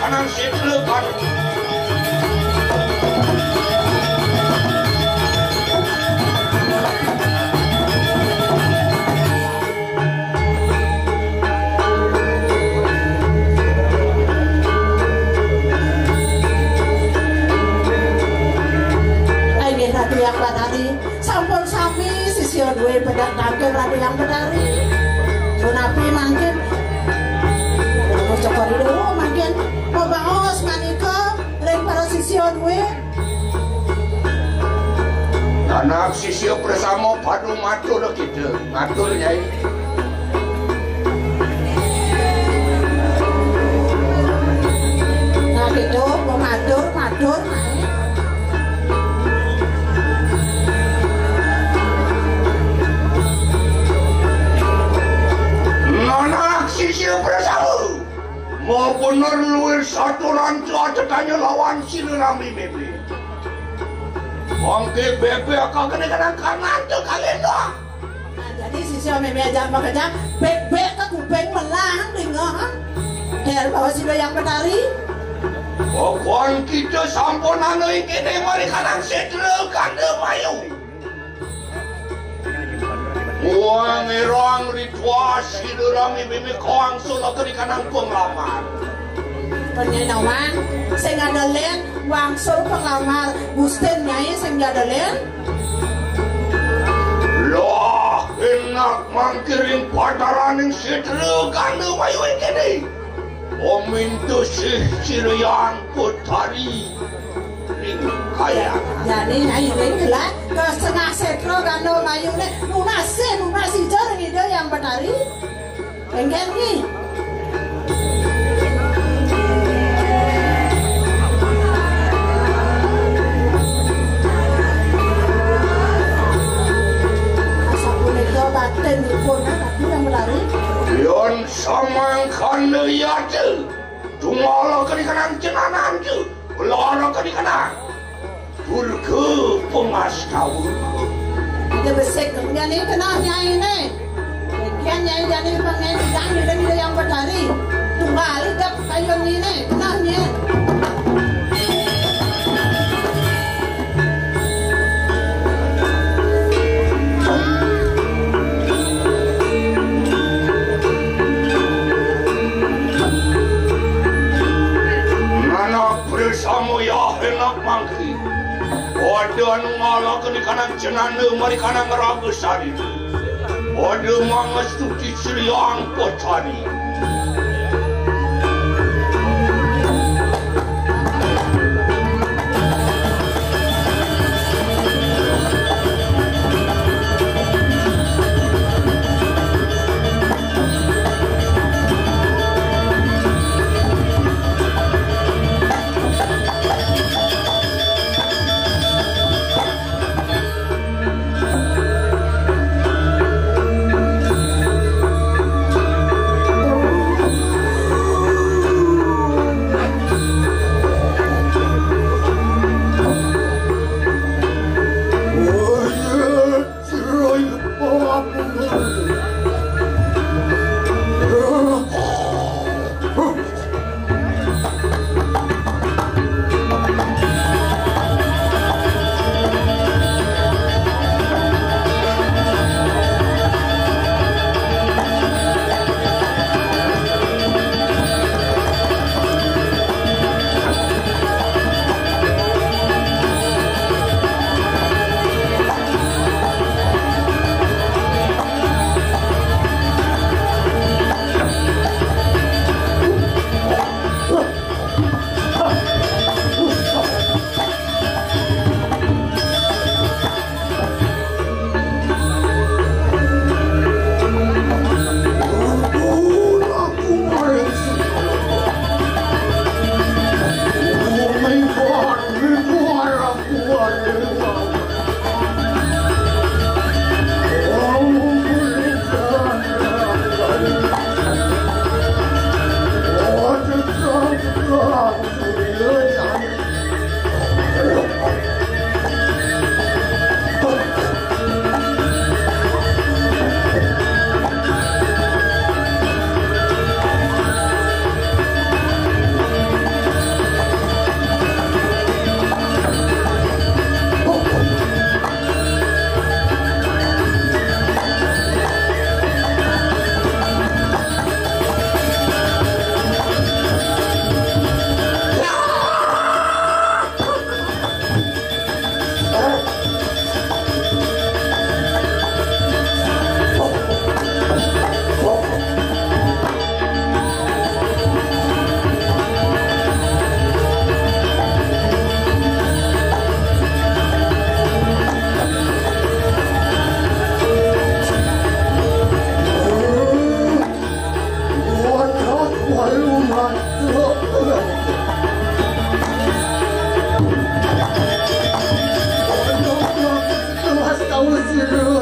kanan Tarukan. Ratu yang Batari sampun sami Sisya duwe bedak nangke ratu yang Batari punapi mangkin cokor itu mangkin mau baos manika ring para Sisya duwe anak Sisya bersama padu matur gitu matur nyai nah gitu mau matur anak Sisya bersama mau bener luir satu rancu tanya lawan Rami bebe mungkin bebe akan kena kanan tuh kalian doang nah jadi Sisya meme aja makanya bebe ke kupeng melang dengar dari bawah Sisya yang Batari pokoknya kita sampun anu ini mari kanan Tarukan mayu uang irang ritual Rami bebe koang solo ke kanan penglamar penyenawan sing ngadalen wangsul penglamar Gusten Nyai sing ngadalen loh enak mangkiring padaraning Tarukan mayu ini omintu Sisya Putari kaya jadi Nyai ring lah ke setengah setro kando mayu ne lunasi jarang ide yang Batari pengen nih batin pun tapi yang berlari yon samang kana yate tungala ka di kanan cenanan tu lara ka di kanan purke pengaskau dia besek kemudian ini kena Nyai ini bagian Nyai jadi pengen tidak ada yang berlari tunggal gap kayu ini kena Nyai bersama ya enak mangki wadah ngalah ke di kanan cenanda mari kanan Ragesari wadah mangas tuti Sisya Putari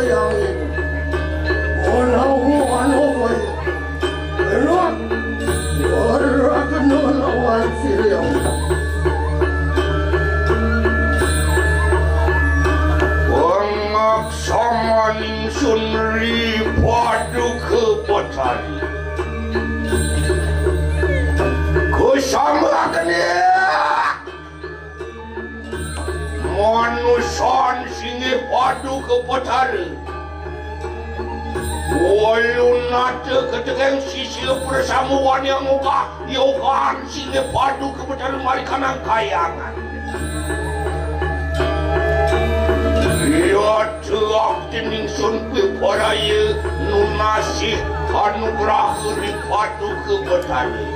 yang itu. Ono enak, orang kenal lawan siriang. Bangak sama ningsun ripadu ke petani. Kusama kene. Manusan singe padu ke petani. Walau nada ketegang Sisya persamuan yang muka yogan singe padu ke petani mari kanang kayangan. Ia teak tining sun piparaya nunasih anugerah ripadu ke petani.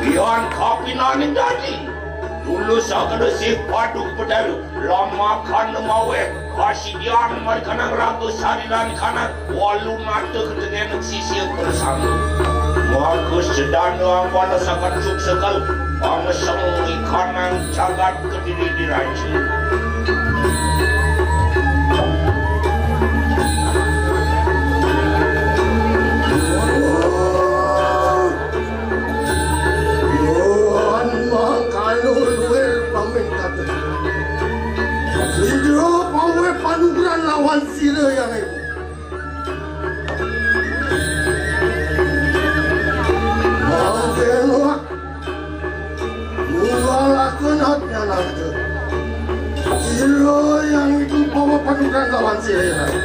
Ian kapinaning tadi. Dulu sakada si padu kepada lama kan mawe kasih dia mari kanang ragu sarilan kanang walau nada kedengan Sisya bersama. Maka sedana pada sakat suk sekal amasang ikanang cagat kediri diraji. Hidup awe panugeran lawan sila yang itu. Maafkanlah, mulakan hatinya nanti. Sila yang itu bawa panugeran lawan sila yang itu.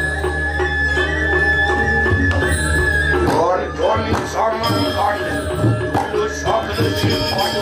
Joni sama kan, dulu sakada si padu.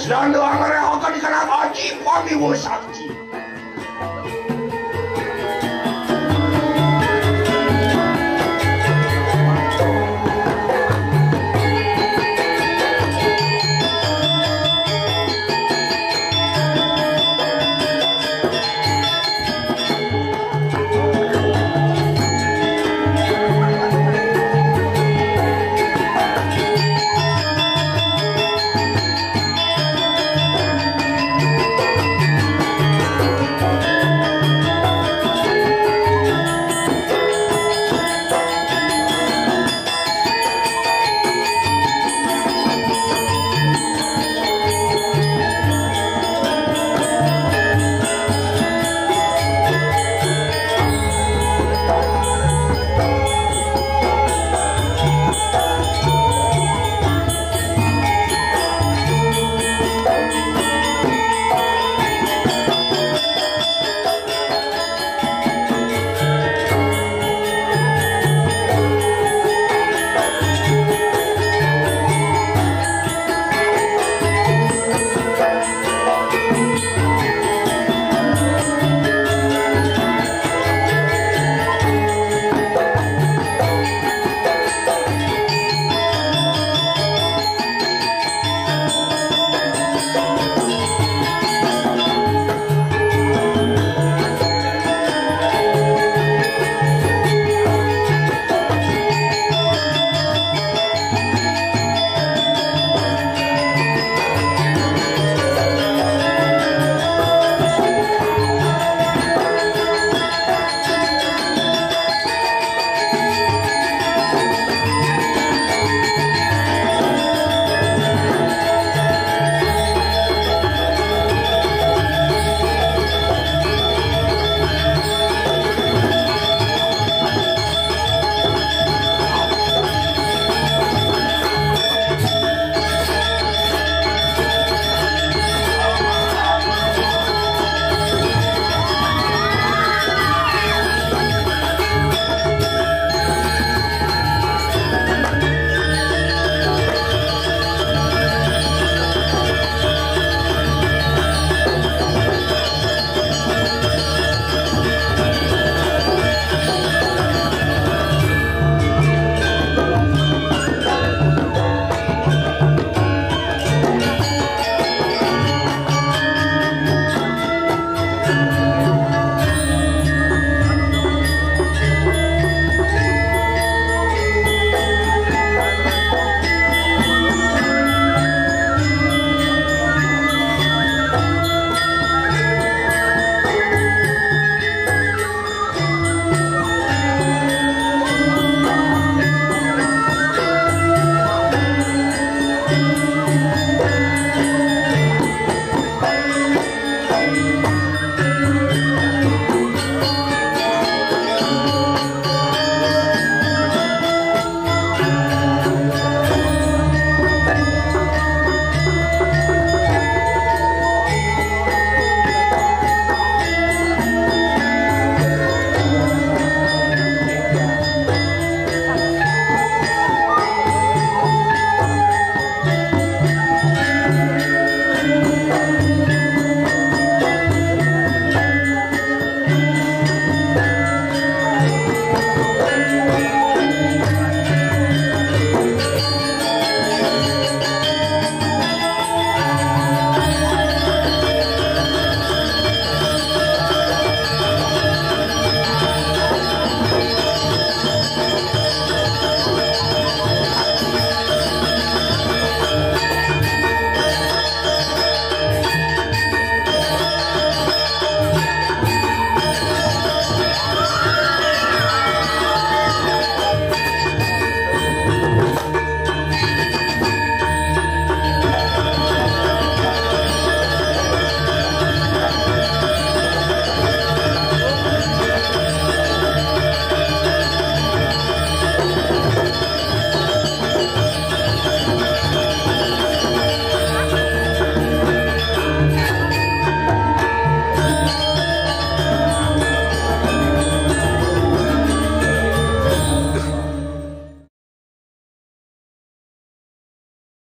Dan Ngereh akan dikenal haji kami sakti.